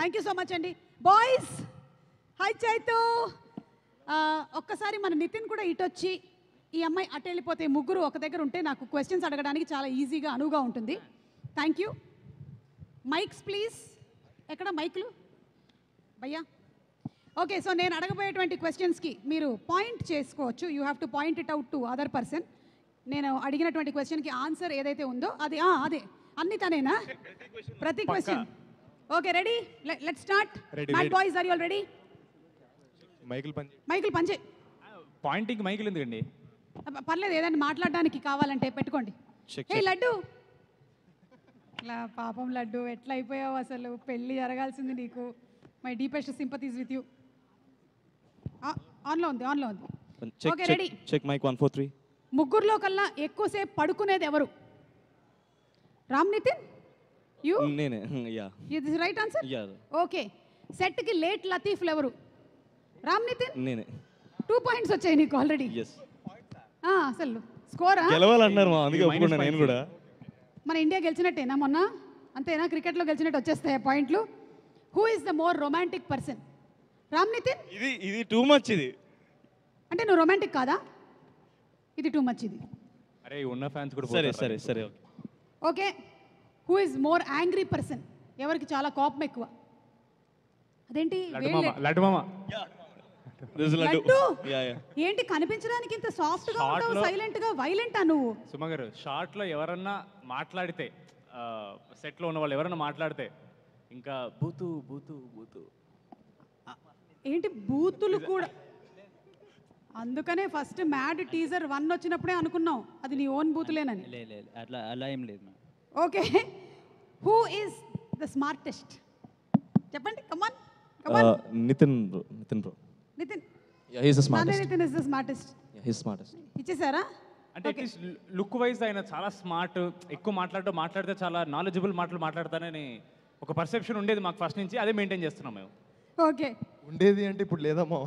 Thank you so much అండి. Boys hi Chaitu. ఒక్కసారి మన నితిన్ కూడా ఇటొచ్చి ఈ అమ్మాయి అటు వెళ్ళిపోతే ముగ్గురు ఒక దగ్గర ఉంటే నాకు క్వశ్చన్స్ అడగడానికి చాలా ఈజీగా అనువుగా ఉంటుంది. Thank you. Mics please. ఎక్కడ మైక్లు భయ్యా? ఓకే, సో నేను అడగబోయేటువంటి క్వశ్చన్స్కి మీరు పాయింట్ చేసుకోవచ్చు. You have to point it out to other person. నేను అడిగినటువంటి క్వశ్చన్కి ఆన్సర్ ఏదైతే ఉందో అది అదే అన్ని తనేనా? ప్రతి question. Okay, ready? Let's start. Mat boys are you all ready? Michael పంచే. పాయింటింగ్ మైకిల్ ఎందుకండి? పర్లేదు, ఏదైనా మాట్లాడడానికి కావాలంటే పెట్టుకోండి. ఏ లడ్డు, ఇలా పాపం లడ్డు ఎట్లా అయిపోయావు అసలు? పెళ్ళి జరగాల్సింది నీకు. My deepest sympathies with you. ఆన్లో ఉంది, ఆన్లో ఉంది. Okay, ready? Check mic 1 4 3. ముగ్గురులో కల్లా ఎక్కువసేపు పడుకునేది ఎవరు? రామ్ నితిన్ యూ? నేనే. యా, ఇది రైట్ ఆన్సర్. యా. ఓకే, సెట్కి లేట్ లతీఫ్లు ఎవరు? రామ్ నితిన్. నేనే. 2 పాయింట్స్ వచ్చాయి నీకు ఆల్రెడీ. ఎస్. అసలు స్కోరా? గెలవాలన్నారు మా, అందుకే ఒప్పుకున్నా నేను కూడా. మన ఇండియా గెలిచినట్టేనా మొన్న? అంతేనా? క్రికెట్లో గెలిచినట్టు వచ్చేస్తాయి పాయింట్లు. Who is the more romantic person? Ram Nitin. ఇది టూ మచ్. ఇది అంటే నువ్వు రొమాంటిక్ కాదా? ఇది టూ మచ్. ఇది అరే ఉన్న ఫ్యాన్స్ కూడా సరే సరే సరే. Okay, who is more angry person? ఎవరికి చాలా కోపం ఎక్కువ? అదేంటి లడ్డు మామ. లడ్డు ఏంటి కనిపించడానికి ఇంత సాఫ్ట్ గా ఉంటావు, సైలెంట్ గా? వైలెంటా నువ్వు? సుమ గారు, షార్ట్ లో ఎవరన్నా మాట్లాడితే, సెట్ లో ఉన్న వాళ్ళు ఎవరన్నా మాట్లాడితే ఇంకా బూతు బూతు బూతు. ఏంటి బూతులు కూడా? అందుకనే ఫస్ట్ మ్యాడ్ టీజర్ 1 వచ్చినప్పుడే అనుకున్నాం అది నీ ఓన్ బూతులేనని. అట్లా అలా ఏం లేదు. Okay, who is the smartest? చెప్పండి, come on come on. Nitin bro. Nitin. Ya, he is the smartest. Nitin is the smartest. Ya, he is smartest. ఇచ్చేసారా? అంటే అట్లీస్ట్ లుక్ వైజ్ ఆయన చాలా స్మార్ట్, ఎక్కువ మాట్లాడితే చాలా నాలెడ్జబుల్ మాటలు మాట్లాడతానని ఒక పర్సెప్షన్ ఉండేది మాకు ఫస్ట్ నుంచి. అదే మెయింటైన్ చేస్తున్నాం మేము. ఓకే, ఉండేది అంటే ఇప్పుడు లేదమ్మా.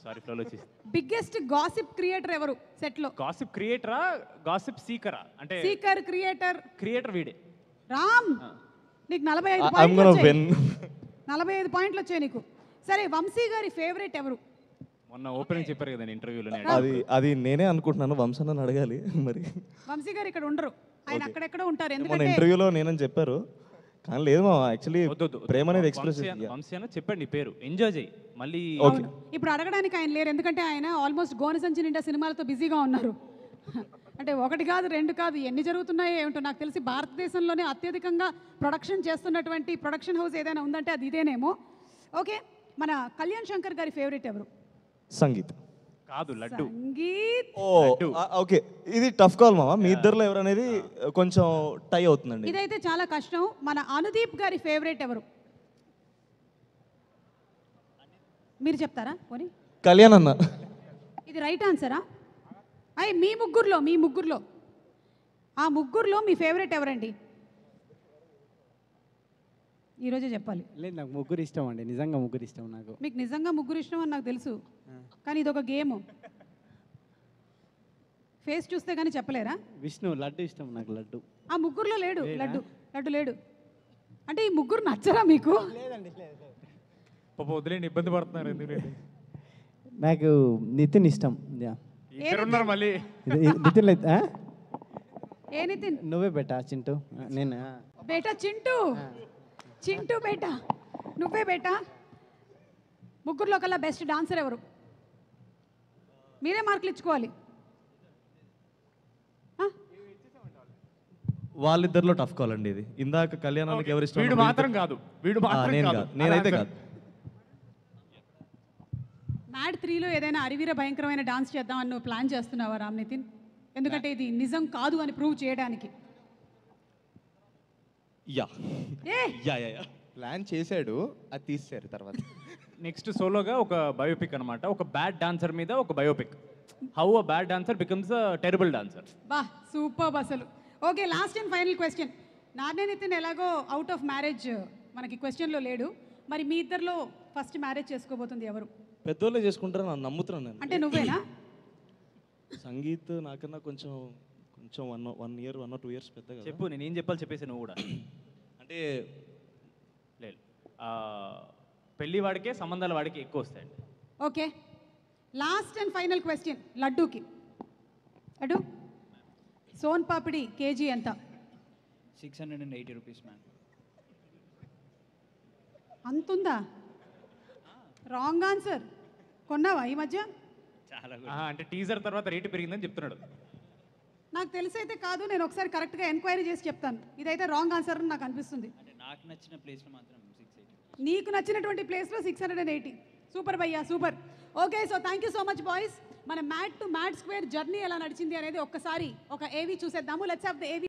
సారీ, ఫ్లోలో వచ్చేసి. బిగ్గెస్ట్ గాసిప్ క్రియేటర్ ఎవరు సెట్ లో? గాసిప్ క్రియేటరా, గాసిప్ సీకరా? అంటే సీకర్, క్రియేటర్ వీడే. రామ్, నీకు 45 I'm పాయింట్లు gonna వచ్చాయి. win. 45 పాయింట్లు వచ్చాయి నీకు. సరే, వంశీ గారి ఫేవరెట్ ఎవరు? మొన్న ఓపెనింగ్ చెప్పారు కదా ఇంటర్వ్యూలో. అది నేనే అనుకుంటున్నాను. వంశన్న అడగాలి మరి. వంశీ గారు ఇక్కడ ఉండరు, ఆయన అక్కడెక్కడ ఉంటారు. మన ఎందుకంటే ఇంటర్వ్యూలో నేనని చెప్పారు, కానీ లేదు మా. యాక్చువల్లీ ప్రేమ అనేది ఎక్స్ప్రెస్. వంశీ అన్న చెప్పండి పేరు, ఎంజాయ్ చేయి మళ్ళీ. అవును, ఇప్పుడు అడగడానికి ఆయన లేరు, ఎందుకంటే ఆయన ఆల్మోస్ట్ గోన సంచి నిండా సినిమాలతో బిజీగా ఉన్నారు. అంటే 1 కాదు 2 కాదు, ఎన్ని జరుగుతున్నాయో ఏమిటో. నాకు తెలిసి భారతదేశంలోనే అత్యధికంగా ప్రొడక్షన్ చేస్తున్నటువంటి ప్రొడక్షన్ హౌస్ ఏదైనా ఉందంటే అది ఇదేనేమో. ఓకే, మన కళ్యాణ్ శంకర్ గారి ఫేవరెట్ ఎవరు? సంగీత్. కాదు, లడ్డు. సంగీత్. ఓకే, ఇది టఫ్ కాల్ మామ. మీ ఇద్దరులో ఎవరనేది కొంచెం టై అవుతుందండి. ఇదైతే చాలా కష్టం. మన అనుదీప్ గారి ఫేవరెట్ ఎవరు? మీరు చెప్తారా పోనీ? కళ్యాణ్ అన్న. ఇది రైట్ ఆన్సరా? మీ ముగ్గురులో ఆ ముగ్గురులో మీ ఫేవరెట్ ఎవరండి? ఈరోజే చెప్పాలి. లేదు, నాకు ముగ్గురు ఇష్టం అండి. నిజంగా ముగ్గురు ఇష్టం నాకు. మీకు నిజంగా ముగ్గురు ఇష్టం అని నాకు తెలుసు, కానీ ఇదొక గేమ్. ఫేస్ చూస్తే కానీ చెప్పలేరా? విష్ణు, లడ్డు ఇష్టం నాకు. లడ్డు ఆ ముగ్గురులో లేడు. లడ్డు లేడు. అంటే ఈ ముగ్గురు నచ్చరా మీకు? పాప వదిలేండి, ఇబ్బంది పడుతున్నారు. ఎందుకంటే నాకు నితిన్ ఇష్టం. ఉన్నారు మళ్ళీ. నితిన్ లేదు. ఏ నితిన్? నువ్వే బేటా చింటూ. నేను బేటా చింటూ బేటా నువ్వే బేటా. ముగ్గురులో కల్లా బెస్ట్ డాన్సర్ ఎవరు? మీరే మార్కులు ఇచ్చుకోవాలి. వాళ్ళిద్దరిలో టఫ్ కాల్ అండి ఇది. ఇందాక కళ్యాణానికి ఎవరు ఇష్టం? వీడు మాత్రం కాదు. నేనైతే కాదు. మ్యాడ్ 3లో ఏదైనా అరివీర భయంకరమైన డాన్స్ చేద్దామని నువ్వు ప్లాన్ చేస్తున్నావా రామ్ నితిన్? ఎందుకంటే ఇది నిజం కాదు అని ప్రూవ్ చేయడానికి. ప్లాన్ చేశాడు, అది తీసేశారు తర్వాత. నెక్స్ట్ సోలోగా ఒక బయోపిక్ అనమాట. ఒక బ్యాడ్ డాన్సర్ మీద ఒక biopic. How a bad dancer becomes a terrible dancer. బా, సూపర్ అసలు. Okay, last and final question. నాన్నే నితిన్ ఎలాగో అవుట్ ఆఫ్ మ్యారేజ్ మనకి క్వశ్చన్లో లేడు. మరి మీ ఇద్దరిలో ఫస్ట్ మ్యారేజ్ చేసుకోబోతుంది ఎవరు? పెద్దోళ్ళే చేసుకుంటారు, నన్ను నమ్ముతున్నాను నేను. అంటే నువ్వేనా? సంగీత్ నాకన్నా కొంచెం 1 year 1 or 2 years పెద్దగా. చెప్పు, నేను ఏం చెప్పాలి చెప్పేసి నువ్వు కూడా. అంటే లేదు, పెళ్లి వాడికే సంబంధాల వాడికి ఎక్కువ వస్తాయండి. Okay, last and final question లడ్డూకి. లడ్డు, సోన్ పాపిడి కేజీ ఎంత? 680 రూపీస్ మ్యామ్. అంతుందా? Wrong answer. కొన్నావా ఈ మధ్య? చాలా అంటే టీజర్ తర్వాత రేటు పెరిగిందని చెప్తున్నాడు. నాకు తెలిసైతే కాదు, నేను ఒకసారి కరెక్ట్గా ఎంక్వైరీ చేసి చెప్తాను. ఇదైతే రాంగ్ ఆన్సర్ అని నాకు అనిపిస్తుంది. అంటే నాకు నచ్చిన ప్లేస్లో మాత్రం 680. నీకు నచ్చినటువంటి ప్లేస్లో 680. సూపర్ భయ్యా, super. Okay, so thank you so much boys. మన mat to mat square journey ఎలా నడిచింది అనేది ఒక్కసారి ఒక ఏవి చూసేద్దాము. లెట్స్ హావ్ ద ఏవి.